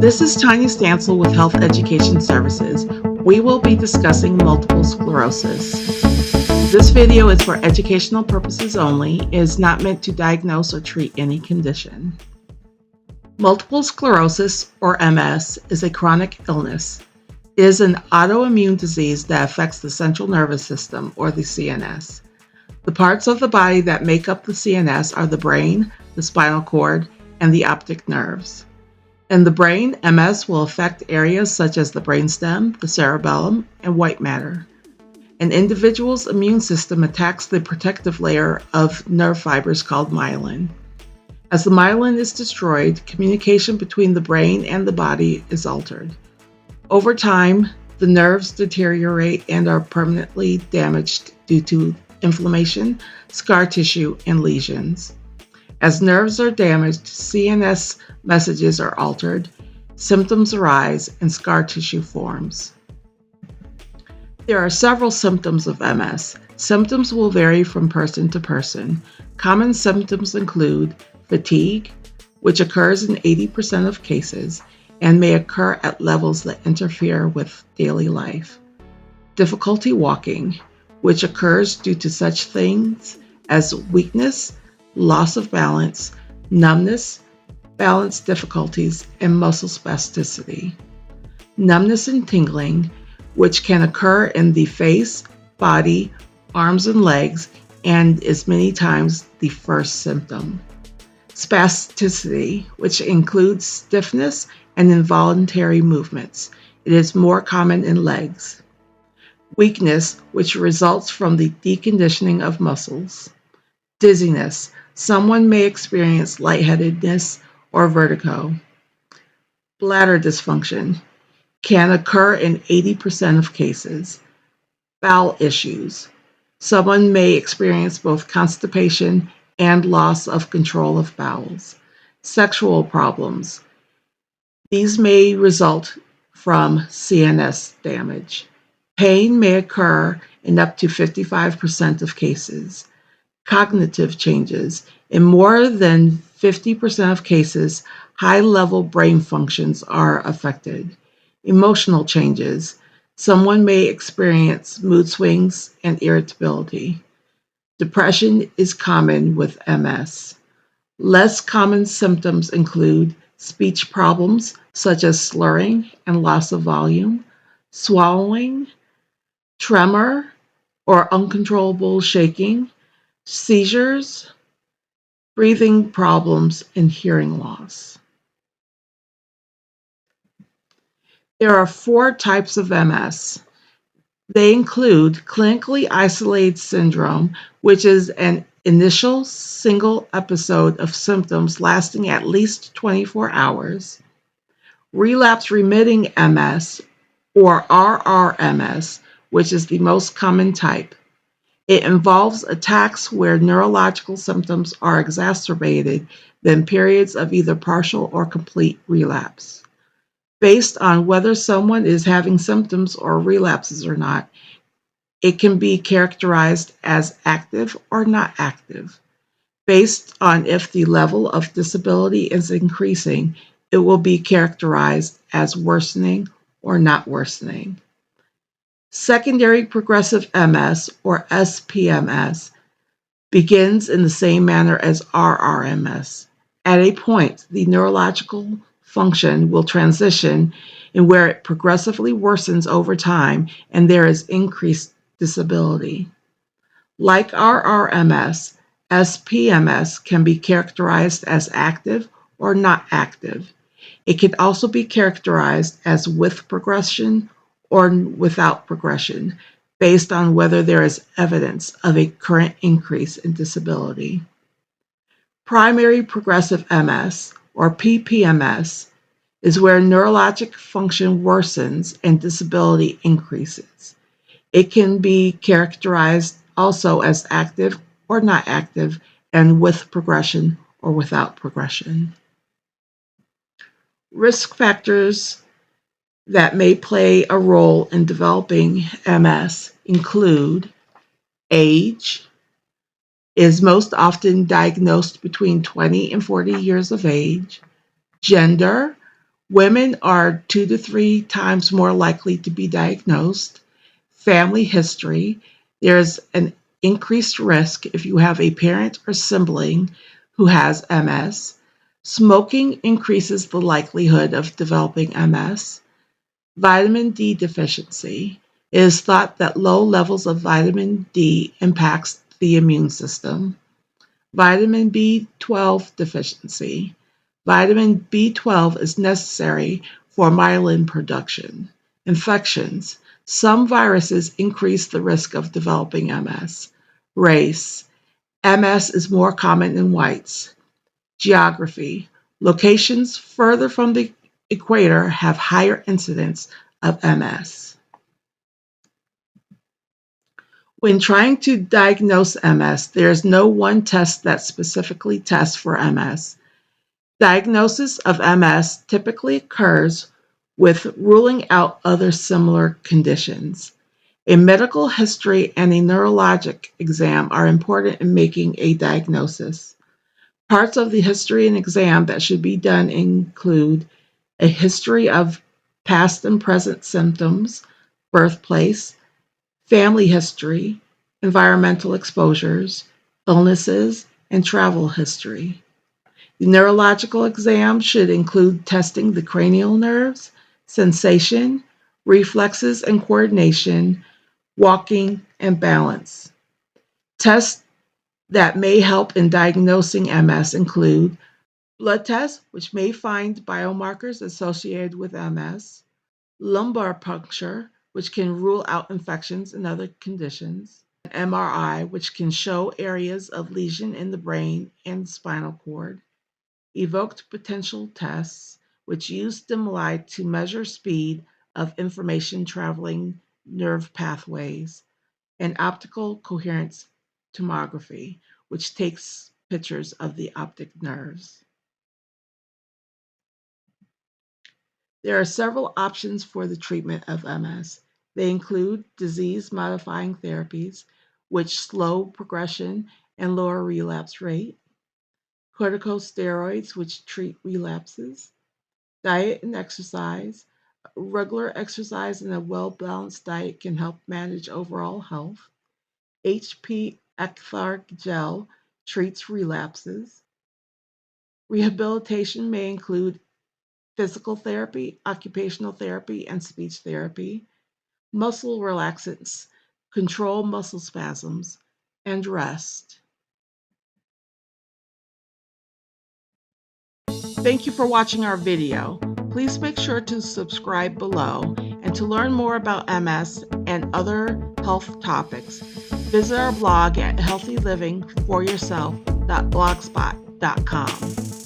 This is Tanya Stansel with Health Education Services. We will be discussing multiple sclerosis. This video is for educational purposes only. It is not meant to diagnose or treat any condition. Multiple sclerosis, or MS, is a chronic illness. It is an autoimmune disease that affects the central nervous system, or the CNS. The parts of the body that make up the CNS are the brain, the spinal cord, and the optic nerves. In the brain, MS will affect areas such as the brainstem, the cerebellum, and white matter. An individual's immune system attacks the protective layer of nerve fibers called myelin. As the myelin is destroyed, communication between the brain and the body is altered. Over time, the nerves deteriorate and are permanently damaged due to inflammation, scar tissue, and lesions. As nerves are damaged, CNS messages are altered, symptoms arise, and scar tissue forms. There are several symptoms of MS. Symptoms will vary from person to person. Common symptoms include fatigue, which occurs in 80% of cases and may occur at levels that interfere with daily life. Difficulty walking, which occurs due to such things as weakness, loss of balance, numbness, balance difficulties, and muscle spasticity. Numbness and tingling, which can occur in the face, body, arms, and legs, and is many times the first symptom. Spasticity, which includes stiffness and involuntary movements. It is more common in legs. Weakness, which results from the deconditioning of muscles. Dizziness. Someone may experience lightheadedness or vertigo. Bladder dysfunction can occur in 80% of cases. Bowel issues. Someone may experience both constipation and loss of control of bowels. Sexual problems. These may result from CNS damage. Pain may occur in up to 55% of cases. Cognitive changes. In more than 50% of cases, high-level brain functions are affected. Emotional changes. Someone may experience mood swings and irritability. Depression is common with MS. Less common symptoms include speech problems such as slurring and loss of volume, swallowing, tremor or uncontrollable shaking, seizures, breathing problems, and hearing loss. There are 4 types of MS. They include clinically isolated syndrome, which is an initial single episode of symptoms lasting at least 24 hours. Relapse remitting MS, or RRMS, which is the most common type. It involves attacks where neurological symptoms are exacerbated, then periods of either partial or complete relapse. Based on whether someone is having symptoms or relapses or not, it can be characterized as active or not active. Based on if the level of disability is increasing, it will be characterized as worsening or not worsening. Secondary progressive MS, or SPMS, begins in the same manner as RRMS. At a point, the neurological function will transition in where it progressively worsens over time and there is increased disability. Like RRMS, SPMS can be characterized as active or not active. It can also be characterized as with progression or without progression, based on whether there is evidence of a current increase in disability. Primary progressive MS, or PPMS, is where neurologic function worsens and disability increases. It can be characterized also as active or not active, and with progression or without progression. Risk factors that may play a role in developing MS include age, is most often diagnosed between 20 and 40 years of age, gender, Women are 2 to 3 times more likely to be diagnosed. Family history. There's an increased risk if you have a parent or sibling who has MS. Smoking increases the likelihood of developing MS. Vitamin D deficiency. It is thought that low levels of vitamin D impacts the immune system. Vitamin B12 deficiency. Vitamin B12 is necessary for myelin production. Infections. Some viruses increase the risk of developing MS. Race. MS is more common in whites. Geography. Locations further from the equator have higher incidence of MS. When trying to diagnose MS, there is no one test that specifically tests for MS. Diagnosis of MS typically occurs with ruling out other similar conditions. A medical history and a neurologic exam are important in making a diagnosis. Parts of the history and exam that should be done include a history of past and present symptoms, birthplace, family history, environmental exposures, illnesses, and travel history. The neurological exam should include testing the cranial nerves, sensation, reflexes and coordination, walking, and balance. Tests that may help in diagnosing MS include blood tests, which may find biomarkers associated with MS, lumbar puncture, which can rule out infections and other conditions, and MRI, which can show areas of lesion in the brain and spinal cord, evoked potential tests, which use stimuli to measure speed of information traveling nerve pathways, and optical coherence tomography, which takes pictures of the optic nerves. There are several options for the treatment of MS. They include disease-modifying therapies, which slow progression and lower relapse rate, corticosteroids, which treat relapses, diet and exercise. Regular exercise and a well-balanced diet can help manage overall health. HP Ectharg gel treats relapses. Rehabilitation may include physical therapy, occupational therapy, and speech therapy. Muscle relaxants control muscle spasms, and rest. Thank you for watching our video. Please make sure to subscribe below, and to learn more about MS and other health topics, visit our blog at healthylivingforyourself.blogspot.com.